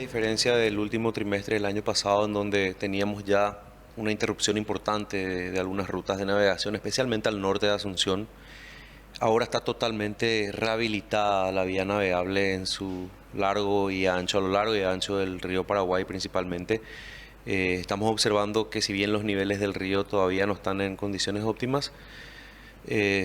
diferencia del último trimestre del año pasado, en donde teníamos ya una interrupción importante de algunas rutas de navegación, especialmente al norte de Asunción, ahora está totalmente rehabilitada la vía navegable en su largo y ancho, a lo largo y ancho del río Paraguay principalmente. Estamos observando que si bien los niveles del río todavía no están en condiciones óptimas,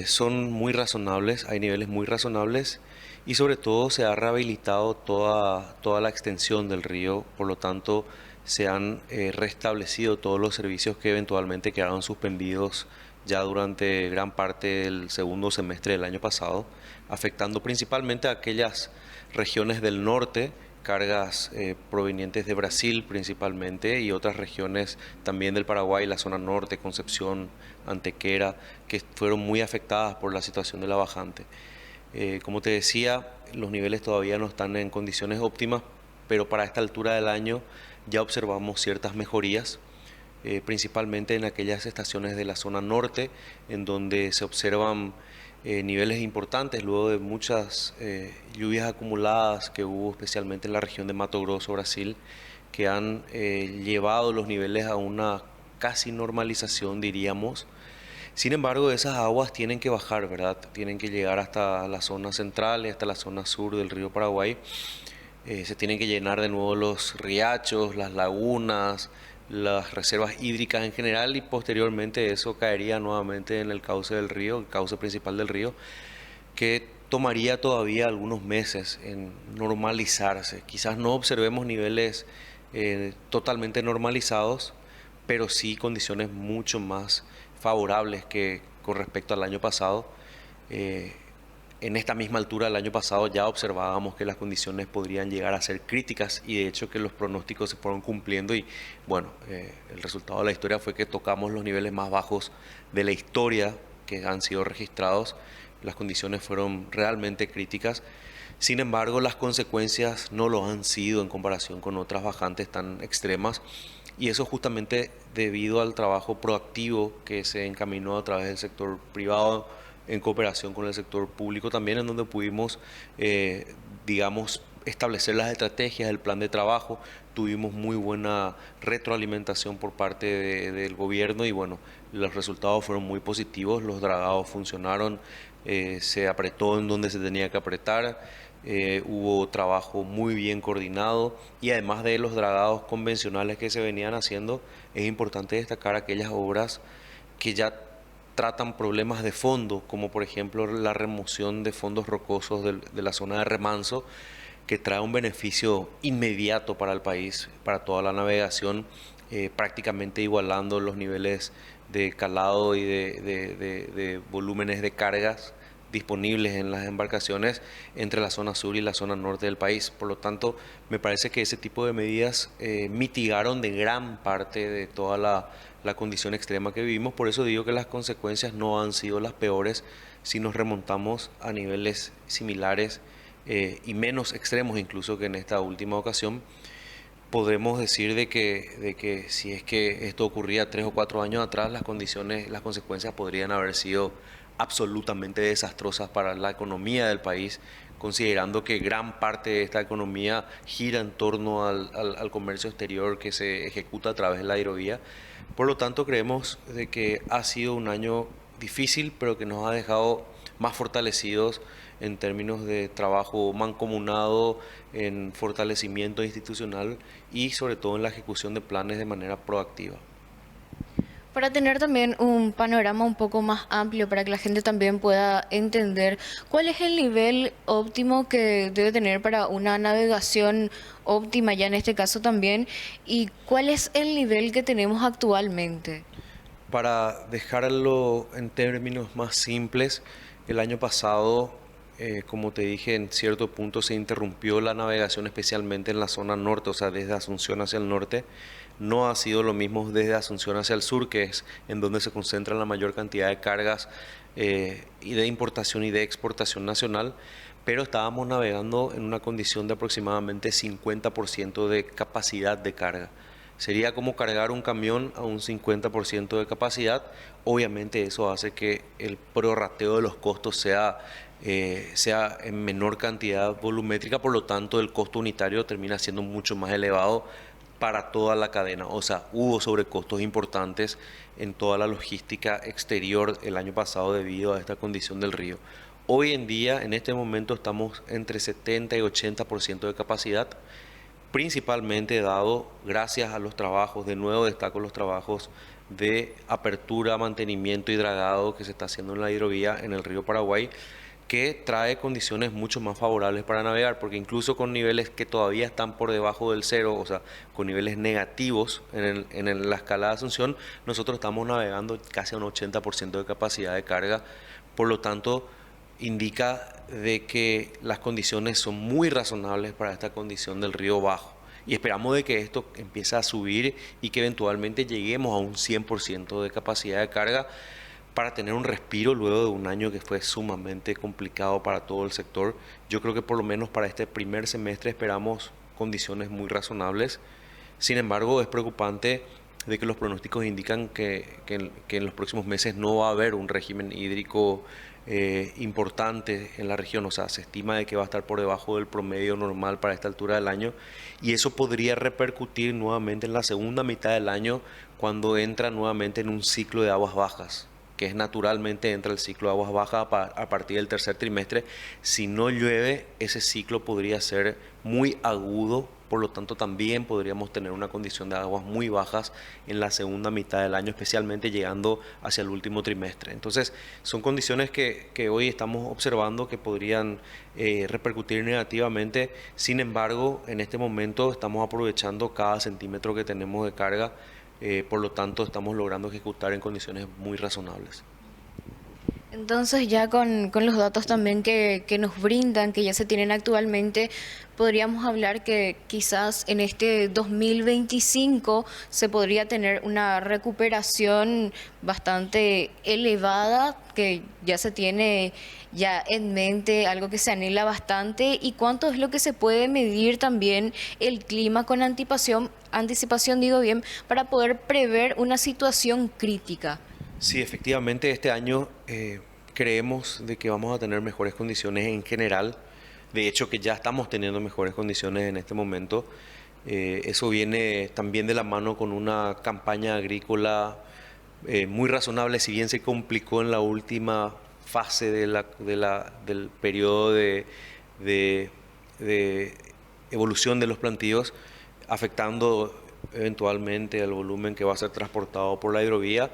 son muy razonables, hay niveles muy razonables y sobre todo se ha rehabilitado toda la extensión del río, por lo tanto se han restablecido todos los servicios que eventualmente quedaron suspendidos ya durante gran parte del segundo semestre del año pasado, afectando principalmente a aquellas regiones del norte, cargas provenientes de Brasil principalmente y otras regiones también del Paraguay, la zona norte, Concepción, Antequera, que fueron muy afectadas por la situación de la bajante. Como te decía, los niveles todavía no están en condiciones óptimas, pero para esta altura del año ya observamos ciertas mejorías, principalmente en aquellas estaciones de la zona norte, en donde se observan niveles importantes luego de muchas lluvias acumuladas que hubo especialmente en la región de Mato Grosso, Brasil, que han llevado los niveles a una casi normalización, diríamos. Sin embargo, esas aguas tienen que bajar, ¿verdad? Tienen que llegar hasta la zona central y hasta la zona sur del río Paraguay. Se tienen que llenar de nuevo los riachos, las lagunas, las reservas hídricas en general y posteriormente eso caería nuevamente en el cauce del río, el cauce principal del río, que tomaría todavía algunos meses en normalizarse. Quizás no observemos niveles totalmente normalizados, pero sí condiciones mucho más favorables que con respecto al año pasado. Eh, en esta misma altura del año pasado ya observábamos que las condiciones podrían llegar a ser críticas y de hecho que los pronósticos se fueron cumpliendo y bueno, el resultado de la historia fue que tocamos los niveles más bajos de la historia que han sido registrados. Las condiciones fueron realmente críticas. Sin embargo, las consecuencias no lo han sido en comparación con otras bajantes tan extremas y eso justamente debido al trabajo proactivo que se encaminó a través del sector privado en cooperación con el sector público también, en donde pudimos, digamos, establecer las estrategias, el plan de trabajo, tuvimos muy buena retroalimentación por parte del gobierno y bueno, los resultados fueron muy positivos, los dragados funcionaron, se apretó en donde se tenía que apretar, hubo trabajo muy bien coordinado y además de los dragados convencionales que se venían haciendo, es importante destacar aquellas obras que ya tratan problemas de fondo, como por ejemplo la remoción de fondos rocosos de la zona de remanso, que trae un beneficio inmediato para el país, para toda la navegación, prácticamente igualando los niveles de calado y de volúmenes de cargas disponibles en las embarcaciones entre la zona sur y la zona norte del país. Por lo tanto, me parece que ese tipo de medidas mitigaron de gran parte de toda la condición extrema que vivimos. Por eso digo que las consecuencias no han sido las peores si nos remontamos a niveles similares y menos extremos incluso que en esta última ocasión. Podremos decir de que si es que esto ocurría 3 o 4 años atrás, las condiciones, las consecuencias podrían haber sido absolutamente desastrosas para la economía del país, considerando que gran parte de esta economía gira en torno al comercio exterior que se ejecuta a través de la aerovía. Por lo tanto, creemos de que ha sido un año difícil, pero que nos ha dejado más fortalecidos en términos de trabajo mancomunado, en fortalecimiento institucional y sobre todo en la ejecución de planes de manera proactiva. Para tener también un panorama un poco más amplio, para que la gente también pueda entender cuál es el nivel óptimo que debe tener para una navegación óptima, ya en este caso también, y cuál es el nivel que tenemos actualmente. Para dejarlo en términos más simples, el año pasado, como te dije, en cierto punto se interrumpió la navegación, especialmente en la zona norte, o sea, desde Asunción hacia el norte. No ha sido lo mismo desde Asunción hacia el sur, que es en donde se concentra la mayor cantidad de cargas y de importación y de exportación nacional, pero estábamos navegando en una condición de aproximadamente 50% de capacidad de carga. Sería como cargar un camión a un 50% de capacidad. Obviamente eso hace que el prorrateo de los costos sea sea en menor cantidad volumétrica, por lo tanto el costo unitario termina siendo mucho más elevado para toda la cadena. O sea, hubo sobrecostos importantes en toda la logística exterior el año pasado debido a esta condición del río. Hoy en día, en este momento, estamos entre 70 y 80% de capacidad, principalmente dado gracias a los trabajos, de nuevo destaco los trabajos de apertura, mantenimiento y dragado que se está haciendo en la hidrovía en el río Paraguay, que trae condiciones mucho más favorables para navegar, porque incluso con niveles que todavía están por debajo del cero, o sea, con niveles negativos la escala de Asunción, nosotros estamos navegando casi a un 80% de capacidad de carga, por lo tanto, indica de que las condiciones son muy razonables para esta condición del río bajo. Y esperamos de que esto empiece a subir y que eventualmente lleguemos a un 100% de capacidad de carga para tener un respiro luego de un año que fue sumamente complicado para todo el sector. Yo creo que por lo menos para este primer semestre esperamos condiciones muy razonables. Sin embargo, es preocupante de que los pronósticos indican que en los próximos meses no va a haber un régimen hídrico importante en la región. O sea, se estima de que va a estar por debajo del promedio normal para esta altura del año, y eso podría repercutir nuevamente en la segunda mitad del año, cuando entra nuevamente en un ciclo de aguas bajas, que es naturalmente entra el ciclo de aguas bajas a partir del tercer trimestre. Si no llueve, ese ciclo podría ser muy agudo, por lo tanto también podríamos tener una condición de aguas muy bajas en la segunda mitad del año, especialmente llegando hacia el último trimestre. Entonces, son condiciones que hoy estamos observando que podrían repercutir negativamente. Sin embargo, en este momento estamos aprovechando cada centímetro que tenemos de carga, por lo tanto estamos logrando ejecutar en condiciones muy razonables. Entonces ya con los datos también que nos brindan, que ya se tienen actualmente, podríamos hablar que quizás en este 2025 se podría tener una recuperación bastante elevada, que ya se tiene ya en mente, algo que se anhela bastante. ¿Y cuánto es lo que se puede medir también el clima con anticipación digo bien, para poder prever una situación crítica? Sí, efectivamente, este año creemos de que vamos a tener mejores condiciones en general. De hecho, que ya estamos teniendo mejores condiciones en este momento. Eso viene también de la mano con una campaña agrícola muy razonable, si bien se complicó en la última fase del periodo de, de evolución de los plantíos, afectando eventualmente el volumen que va a ser transportado por la hidrovía.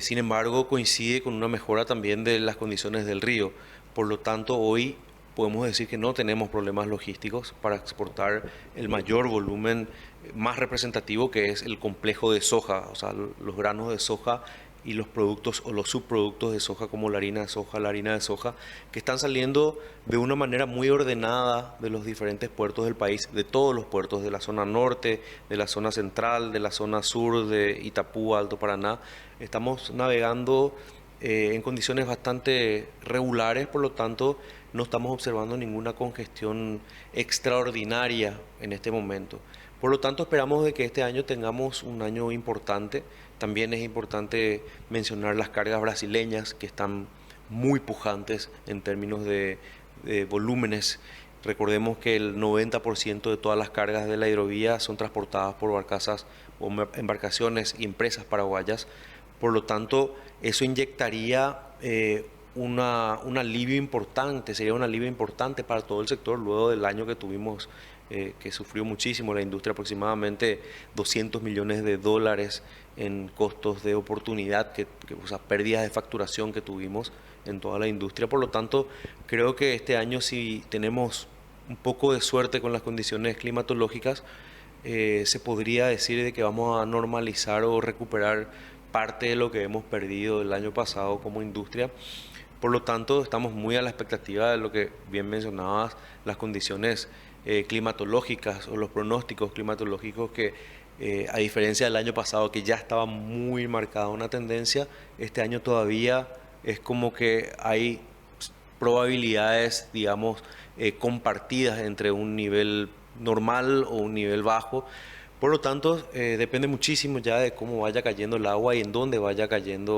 Sin embargo, coincide con una mejora también de las condiciones del río. Por lo tanto, hoy podemos decir que no tenemos problemas logísticos para exportar el mayor volumen más representativo, que es el complejo de soja, o sea, los granos de soja y los productos o los subproductos de soja, como la harina de soja, la harina de soja, que están saliendo de una manera muy ordenada de los diferentes puertos del país, de todos los puertos, de la zona norte, de la zona central, de la zona sur, de Itapú, Alto Paraná. Estamos navegando en condiciones bastante regulares, por lo tanto no estamos observando ninguna congestión extraordinaria en este momento. Por lo tanto, esperamos de que este año tengamos un año importante. También es importante mencionar las cargas brasileñas, que están muy pujantes en términos de volúmenes. Recordemos que el 90% de todas las cargas de la hidrovía son transportadas por barcazas o embarcaciones y empresas paraguayas. Por lo tanto, eso inyectaría un alivio importante, sería un alivio importante para todo el sector luego del año que tuvimos, que sufrió muchísimo la industria, aproximadamente 200 millones de dólares en costos de oportunidad, o sea, pérdidas de facturación que tuvimos en toda la industria. Por lo tanto, creo que este año, si tenemos un poco de suerte con las condiciones climatológicas, se podría decir de que vamos a normalizar o recuperar parte de lo que hemos perdido el año pasado como industria. Por lo tanto, estamos muy a la expectativa de lo que bien mencionabas, las condiciones climatológicas o los pronósticos climatológicos que, a diferencia del año pasado, que ya estaba muy marcada una tendencia, este año todavía es como que hay probabilidades, digamos, compartidas entre un nivel normal o un nivel bajo. Por lo tanto, depende muchísimo ya de cómo vaya cayendo el agua y en dónde vaya cayendo